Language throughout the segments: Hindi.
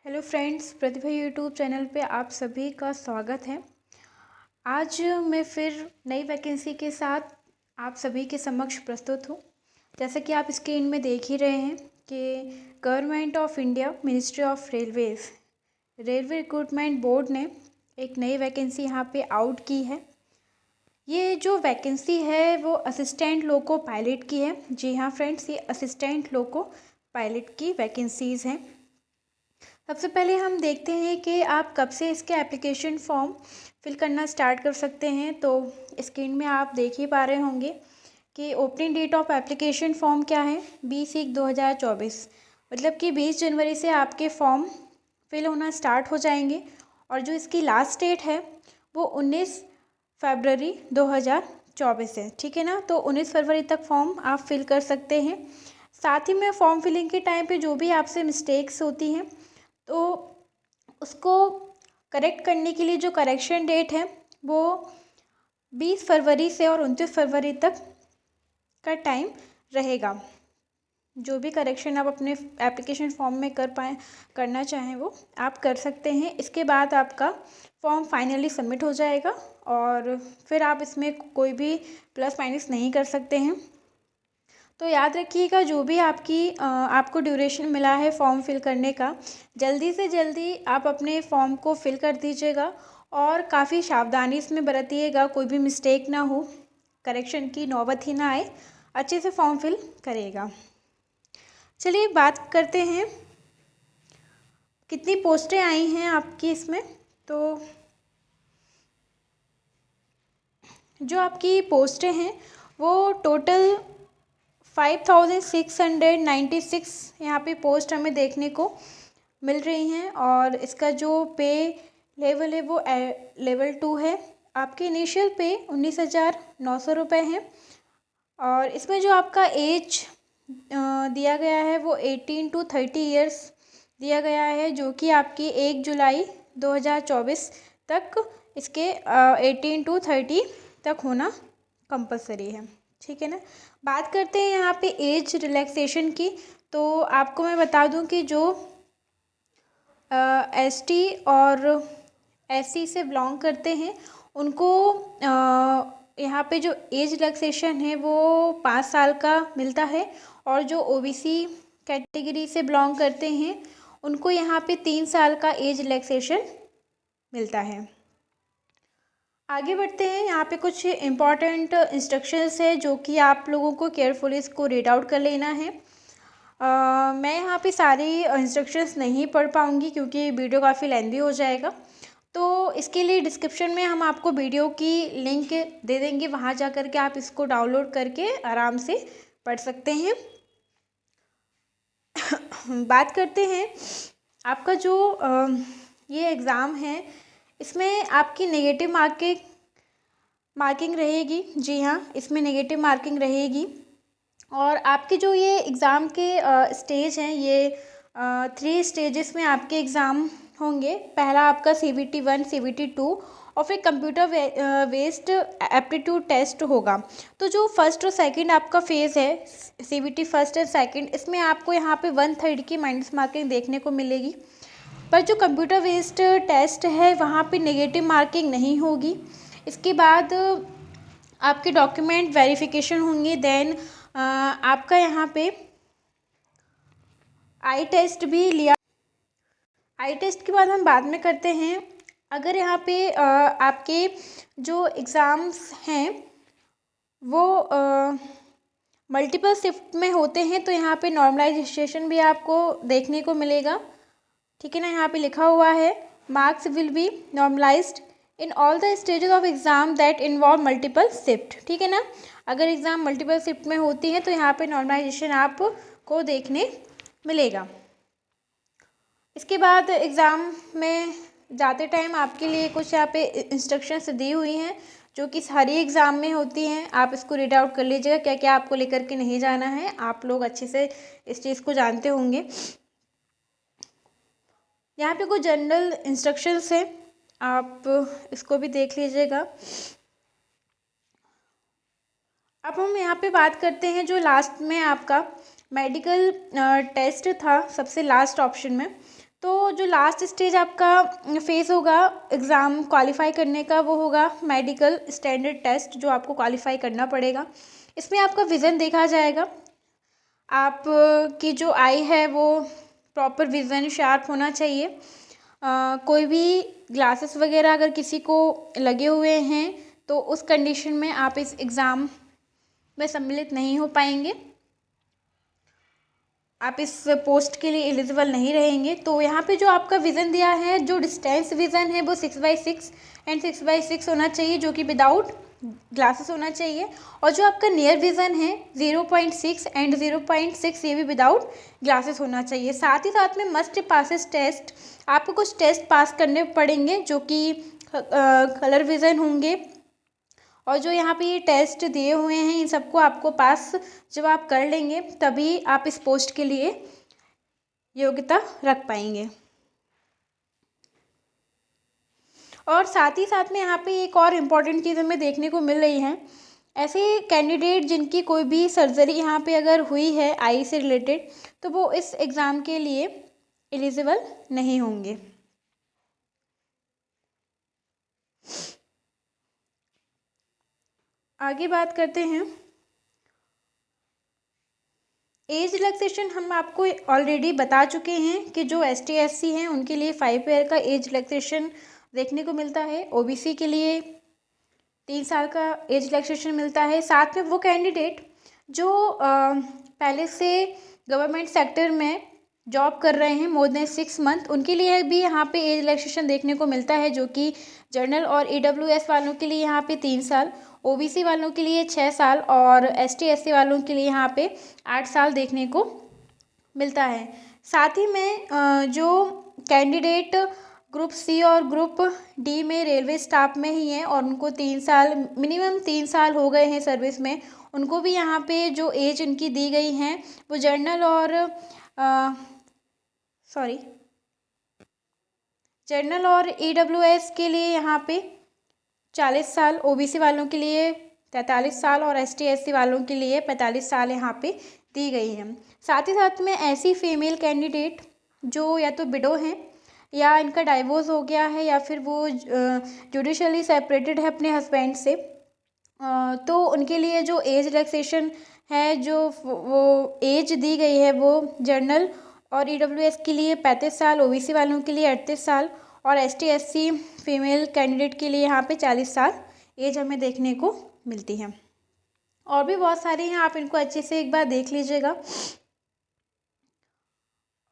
हेलो फ्रेंड्स, प्रतिभा यूट्यूब चैनल पे आप सभी का स्वागत है। आज मैं फिर नई वैकेंसी के साथ आप सभी के समक्ष प्रस्तुत हूँ। जैसा कि आप स्क्रीन में देख ही रहे हैं कि government of India ministry of Railways railway recruitment board ने एक नई वैकेंसी यहाँ पे आउट की है। ये जो वैकेंसी है वो असिस्टेंट लोको पायलट की है। जी हाँ फ्रेंड्स, ये असिस्टेंट लोको पायलट की वैकेंसीज़ हैं। सबसे पहले हम देखते हैं कि आप कब से इसके एप्लीकेशन फॉर्म फिल करना स्टार्ट कर सकते हैं। तो स्क्रीन में आप देख ही पा रहे होंगे कि opening date of application form क्या है, 20/1/2024। मतलब कि 20 जनवरी से आपके फॉर्म फिल होना स्टार्ट हो जाएंगे और जो इसकी लास्ट डेट है वो 19 फरवरी 2024 है। ठीक है ना, तो 19 फरवरी तक फॉर्म आप फिल कर सकते हैं। साथ ही में फॉर्म फिलिंग के टाइम पे जो भी आपसे मिस्टेक्स होती हैं तो उसको करेक्ट करने के लिए जो करेक्शन डेट है वो 20 फरवरी से और 29 फरवरी तक का टाइम रहेगा। जो भी करेक्शन आप अपने एप्लीकेशन फॉर्म में करना चाहें वो आप कर सकते हैं। इसके बाद आपका फॉर्म फाइनली सबमिट हो जाएगा और फिर आप इसमें कोई भी प्लस माइनस नहीं कर सकते हैं। तो याद रखिएगा, जो भी आपको ड्यूरेशन मिला है फॉर्म फिल करने का, जल्दी से जल्दी आप अपने फॉर्म को फिल कर दीजिएगा और काफ़ी सावधानी इसमें बरतिएगा, कोई भी मिस्टेक ना हो, करेक्शन की नौबत ही ना आए, अच्छे से फॉर्म फिल करिएगा। चलिए बात करते हैं कितनी पोस्टें आई हैं आपकी इसमें। तो जो आपकी पोस्टें हैं वो टोटल 5696 यहाँ पे पोस्ट हमें देखने को मिल रही हैं और इसका जो पे लेवल है वो लेवल 2 है। आपके इनिशियल पे 19,900 रुपये है और इसमें जो आपका एज दिया गया है वो 18 to 30 ईयर्स दिया गया है, जो कि आपकी 1 जुलाई 2024 तक इसके 18 to 30 तक होना कंपलसरी है। ठीक है ना। बात करते हैं यहाँ पे एज रिलैक्सेशन की। तो आपको मैं बता दूं कि जो एसटी और एससी से बिलोंग करते हैं उनको यहाँ पे जो एज रिलैक्सेशन है वो 5 साल का मिलता है और जो ओबीसी कैटेगरी से बिलोंग करते हैं उनको यहाँ पे 3 साल का एज रिलैक्सेशन मिलता है। आगे बढ़ते हैं। यहाँ पे कुछ इम्पॉर्टेंट इंस्ट्रक्शंस है जो कि आप लोगों को केयरफुली इसको रीड आउट कर लेना है। मैं यहाँ पे सारी इंस्ट्रक्शंस नहीं पढ़ पाऊँगी क्योंकि वीडियो काफ़ी लेंथी हो जाएगा, तो इसके लिए डिस्क्रिप्शन में हम आपको वीडियो की लिंक दे देंगे, वहाँ जा कर के आप इसको डाउनलोड करके आराम से पढ़ सकते हैं। बात करते हैं आपका जो ये एग्ज़ाम है इसमें आपकी नेगेटिव मार्किंग रहेगी। जी हाँ, इसमें नेगेटिव मार्किंग रहेगी और आपके जो ये एग्ज़ाम के स्टेज हैं ये 3 स्टेजेस में आपके एग्ज़ाम होंगे। पहला आपका CBT 1, CBT 2 और फिर कंप्यूटर बेस्ड एप्टीट्यूड टेस्ट होगा। तो जो फर्स्ट और सेकंड आपका फेज़ है CBT फर्स्ट एंड सेकंड, इसमें आपको यहाँ पे 1/3 की माइनस मार्किंग देखने को मिलेगी। पर जो कंप्यूटर बेस्ड टेस्ट है वहाँ पे नेगेटिव मार्किंग नहीं होगी। इसके बाद आपके डॉक्यूमेंट वेरिफिकेशन होंगे। देन आपका यहाँ पे आई टेस्ट भी लिया। आई टेस्ट के बाद हम बाद में करते हैं। अगर यहाँ पे आपके जो एग्ज़ाम्स हैं वो मल्टीपल शिफ्ट में होते हैं तो यहाँ पे नॉर्मलाइजेशन भी आपको देखने को मिलेगा। ठीक है ना, यहाँ पे लिखा हुआ है marks will be normalised in all the stages of exam that involve multiple shift. ठीक है ना, अगर एग्ज़ाम मल्टीपल शिफ्ट में होती है तो यहाँ पे नॉर्मलाइजेशन आपको देखने मिलेगा। इसके बाद एग्ज़ाम में जाते टाइम आपके लिए कुछ यहाँ पे इंस्ट्रक्शंस दी हुई हैं जो कि सारी एग्ज़ाम में होती हैं। आप इसको रीड आउट कर लीजिएगा, क्या क्या आपको लेकर के नहीं जाना है। आप लोग अच्छे से इस चीज़ को जानते होंगे। यहाँ पे कुछ जनरल इंस्ट्रक्शंस है, आप इसको भी देख लीजिएगा। अब हम यहाँ पे बात करते हैं जो लास्ट में आपका मेडिकल टेस्ट था सबसे लास्ट ऑप्शन में। तो जो लास्ट स्टेज आपका फेस होगा एग्ज़ाम क्वालिफाई करने का, वो होगा मेडिकल स्टैंडर्ड टेस्ट, जो आपको क्वालिफाई करना पड़ेगा। इसमें आपका विज़न देखा जाएगा, आप की जो आई है वो प्रॉपर विज़न शार्प होना चाहिए। कोई भी ग्लासेस वगैरह अगर किसी को लगे हुए हैं तो उस कंडीशन में आप इस एग्ज़ाम में सम्मिलित नहीं हो पाएंगे, आप इस पोस्ट के लिए एलिजिबल नहीं रहेंगे। तो यहाँ पे जो आपका विज़न दिया है, जो डिस्टेंस विज़न है वो 6x6 एंड 6x6 होना चाहिए, जो कि विदाउट ग्लासेस होना चाहिए। और जो आपका नियर विज़न है 0.6 एंड 0.6, ये भी विदाउट ग्लासेस होना चाहिए। साथ ही साथ में मस्ट पासिस टेस्ट, आपको कुछ टेस्ट पास करने पड़ेंगे जो कि कलर विज़न होंगे। और जो यहाँ पे ये टेस्ट दिए हुए हैं, इन सबको आपको पास जब आप कर लेंगे तभी आप इस पोस्ट के लिए योग्यता रख पाएंगे। और साथ ही साथ में यहाँ पे एक और इम्पॉर्टेंट चीज़ हमें देखने को मिल रही है, ऐसे कैंडिडेट जिनकी कोई भी सर्जरी यहाँ पे अगर हुई है आई से रिलेटेड, तो वो इस एग्ज़ाम के लिए एलिजिबल नहीं होंगे। आगे बात करते हैं, एज रिलैक्सेशन हम आपको ऑलरेडी बता चुके हैं कि जो ST/SC हैं उनके लिए 5 ईयर का एज रिलैक्सेशन देखने को मिलता है, OBC के लिए 3 साल का एज रिलैक्सेशन मिलता है। साथ में वो कैंडिडेट जो पहले से गवर्नमेंट सेक्टर में जॉब कर रहे हैं मोर देन 6 मंथ, उनके लिए भी यहाँ पे एज रिलैक्सेशन देखने को मिलता है, जो कि जनरल और EWS वालों के लिए यहाँ पे 3 साल, OBC वालों के लिए 6 साल और ST/SC वालों के लिए यहाँ पे 8 साल देखने को मिलता है। साथ ही में जो कैंडिडेट ग्रुप C और ग्रुप D में रेलवे स्टाफ में ही हैं और उनको 3 साल मिनिमम 3 साल हो गए हैं सर्विस में, उनको भी यहाँ पे जो एज उनकी दी गई हैं वो जनरल और EWS के लिए यहाँ पे 40 साल, OBC वालों के लिए 43 साल और ST/SC वालों के लिए 45 साल यहाँ पे दी गई है। साथ ही साथ में ऐसी फीमेल कैंडिडेट जो या तो विडो हैं या इनका डाइवोर्स हो गया है या फिर वो जुडिशली सेपरेटेड है अपने हस्बैंड से, तो उनके लिए जो एज रिलैक्सेशन है, जो वो एज दी गई है वो जनरल और EWS के लिए 35 साल, OBC वालों के लिए 38 साल और ST/SC फीमेल कैंडिडेट के लिए यहाँ पे 40 साल एज हमें देखने को मिलती है। और भी बहुत सारे हैं, आप इनको अच्छे से एक बार देख लीजिएगा।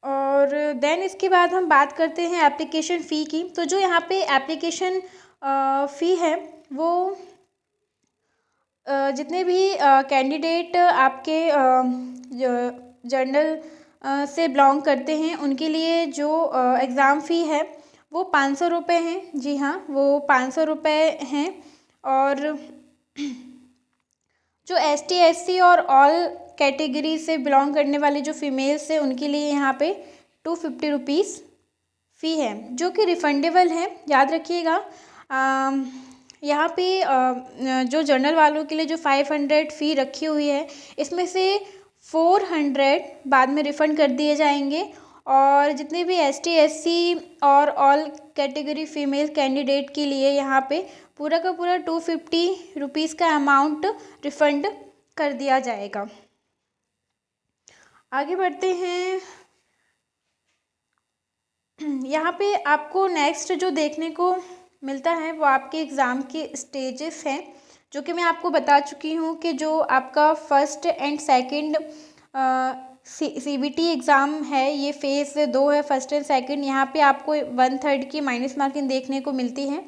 और देन इसके बाद हम बात करते हैं एप्लीकेशन फ़ी की। तो जो यहाँ पे एप्लीकेशन फ़ी है वो जितने भी कैंडिडेट आपके जर्नल से बिलोंग करते हैं उनके लिए जो एग्ज़ाम फ़ी है वो 500 रुपये हैं। जी हाँ, वो 500 रुपये हैं। और जो ST/SC और ऑल कैटेगरी से बिलोंग करने वाले जो फीमेल्स हैं उनके लिए यहाँ पे 250 रुपीज़ फ़ी है, जो कि रिफंडेबल है, याद रखिएगा। यहाँ पे जो जनरल वालों के लिए जो 500 फ़ी रखी हुई है, इसमें से 400 बाद में रिफ़ंड कर दिए जाएंगे और जितने भी ST/SC और ऑल कैटेगरी फीमेल कैंडिडेट के लिए यहाँ पे पूरा का पूरा 250 रुपीज़ का अमाउंट रिफ़ंड कर दिया जाएगा। आगे बढ़ते हैं, यहाँ पे आपको नेक्स्ट जो देखने को मिलता है वो आपके एग्ज़ाम के स्टेजेस हैं, जो कि मैं आपको बता चुकी हूँ कि जो आपका first and second CBT exam है, ये फ़ेज़ 2 है, फर्स्ट एंड सेकंड। यहाँ पे आपको 1/3 की माइनस मार्किंग देखने को मिलती है।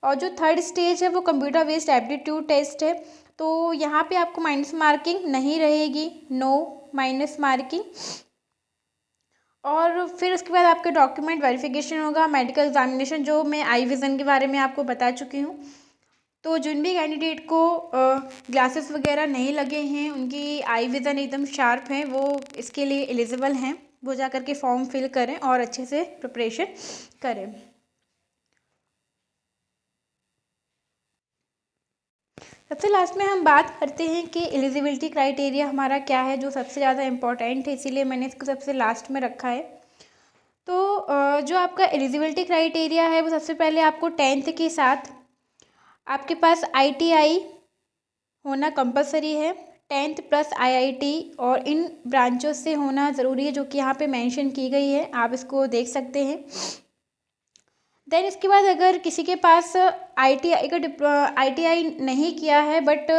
और जो थर्ड स्टेज है वो कंप्यूटर बेस्ड एप्टीट्यूड टेस्ट है, तो यहाँ पे आपको माइनस मार्किंग नहीं रहेगी, नो माइनस मार्किंग। और फिर उसके बाद आपका डॉक्यूमेंट वेरिफिकेशन होगा, मेडिकल एग्जामिनेशन, जो मैं आई विज़न के बारे में आपको बता चुकी हूँ। तो जिन भी कैंडिडेट को ग्लासेस वगैरह नहीं लगे हैं, उनकी आई विज़न एकदम शार्प है, वो इसके लिए एलिजिबल हैं। वो जा कर के फॉर्म फिल करें और अच्छे से प्रिपरेशन करें। सबसे लास्ट में हम बात करते हैं कि एलिजिबिलिटी क्राइटेरिया हमारा क्या है, जो सबसे ज़्यादा इम्पोर्टेंट है, इसीलिए मैंने इसको सबसे लास्ट में रखा है। तो जो आपका एलिजिबिलिटी क्राइटेरिया है वो सबसे पहले आपको 10th के साथ आपके पास ITI होना कंपलसरी है। 10th प्लस IIT और इन ब्रांचों से होना ज़रूरी है, जो कि यहाँ पे मेंशन की गई है, आप इसको देख सकते हैं। देन इसके बाद अगर किसी के पास ITI नहीं किया है बट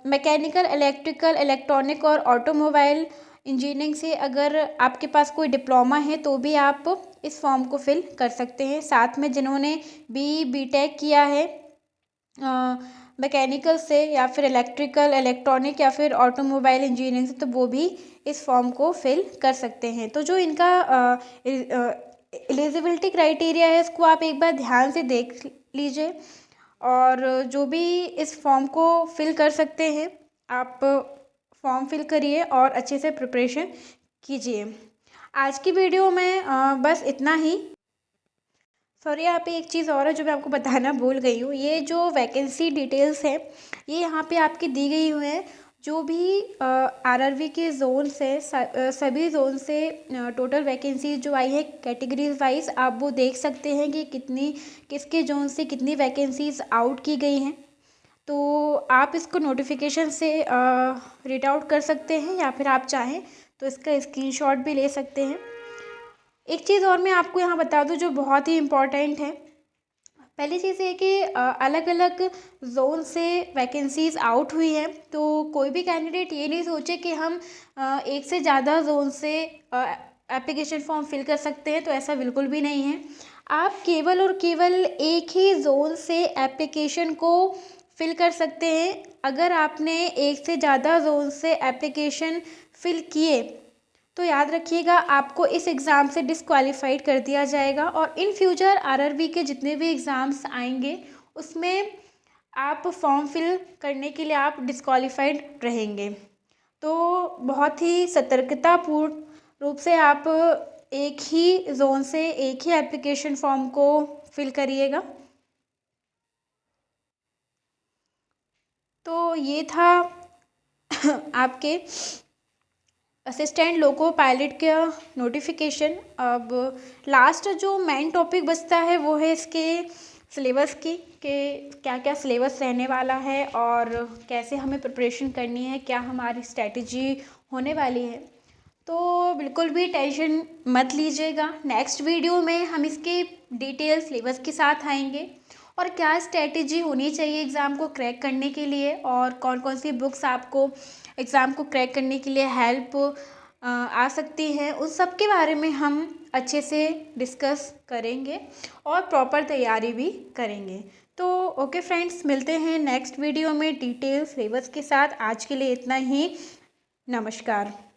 मैकेनिकल, इलेक्ट्रिकल, इलेक्ट्रॉनिक और ऑटोमोबाइल इंजीनियरिंग से अगर आपके पास कोई डिप्लोमा है तो भी आप इस फॉर्म को फिल कर सकते हैं। साथ में जिन्होंने BTech किया है मैकेनिकल से या फिर इलेक्ट्रिकल, इलेक्ट्रॉनिक या फिर ऑटोमोबाइल इंजीनियरिंग से, तो वो भी इस फॉर्म को फिल कर सकते हैं। तो जो इनका एलिजिबिलिटी क्राइटेरिया है इसको आप एक बार ध्यान से देख लीजिए, और जो भी इस फॉर्म को फिल कर सकते हैं आप फॉर्म फिल करिए और अच्छे से प्रिपरेशन कीजिए। आज की वीडियो में बस इतना ही। सॉरी, यहाँ पे एक चीज़ और है जो मैं आपको बताना भूल गई हूँ। ये जो वैकेंसी डिटेल्स है ये यहाँ पे आपकी दी गई हुई है। जो भी RRB के जोन से सभी जोन से टोटल वैकेंसी जो आई है कैटेगरीज वाइज, आप वो देख सकते हैं कि कितनी किसके जोन से कितनी वैकेंसीज आउट की गई हैं। तो आप इसको नोटिफिकेशन से रीड आउट कर सकते हैं, या फिर आप चाहें तो इसका स्क्रीनशॉट भी ले सकते हैं। एक चीज़ और मैं आपको यहाँ बता दूँ जो बहुत ही इम्पॉर्टेंट है। पहली चीज़ ये कि अलग अलग जोन से वैकेंसीज आउट हुई हैं, तो कोई भी कैंडिडेट ये नहीं सोचे कि हम एक से ज़्यादा जोन से एप्लीकेशन फॉर्म फिल कर सकते हैं, तो ऐसा बिल्कुल भी नहीं है। आप केवल और केवल एक ही जोन से एप्लीकेशन को फिल कर सकते हैं। अगर आपने एक से ज़्यादा जोन से एप्लीकेशन फिल किए तो याद रखिएगा आपको इस एग्ज़ाम से डिस्क्वालीफाइड कर दिया जाएगा, और इन फ्यूचर RRB के जितने भी एग्ज़ाम्स आएंगे उसमें आप फॉर्म फिल करने के लिए आप डिस्क्वालीफाइड रहेंगे। तो बहुत ही सतर्कतापूर्ण रूप से आप एक ही जोन से एक ही एप्लीकेशन फॉर्म को फिल करिएगा। तो ये था आपके असिस्टेंट लोको पायलट का नोटिफिकेशन। अब लास्ट जो मेन टॉपिक बचता है वो है इसके सिलेबस की, कि क्या क्या सिलेबस रहने वाला है और कैसे हमें प्रिपरेशन करनी है, क्या हमारी स्ट्रैटेजी होने वाली है। तो बिल्कुल भी टेंशन मत लीजिएगा, नेक्स्ट वीडियो में हम इसके डिटेल सिलेबस के साथ आएंगे और क्या स्ट्रैटेजी होनी चाहिए एग्ज़ाम को क्रैक करने के लिए, और कौन कौन सी बुक्स आपको एग्ज़ाम को क्रैक करने के लिए हेल्प आ सकती हैं, उन सब के बारे में हम अच्छे से डिस्कस करेंगे और प्रॉपर तैयारी भी करेंगे। तो ओके फ्रेंड्स, मिलते हैं नेक्स्ट वीडियो में डिटेल सिलेबस के साथ। आज के लिए इतना ही। नमस्कार।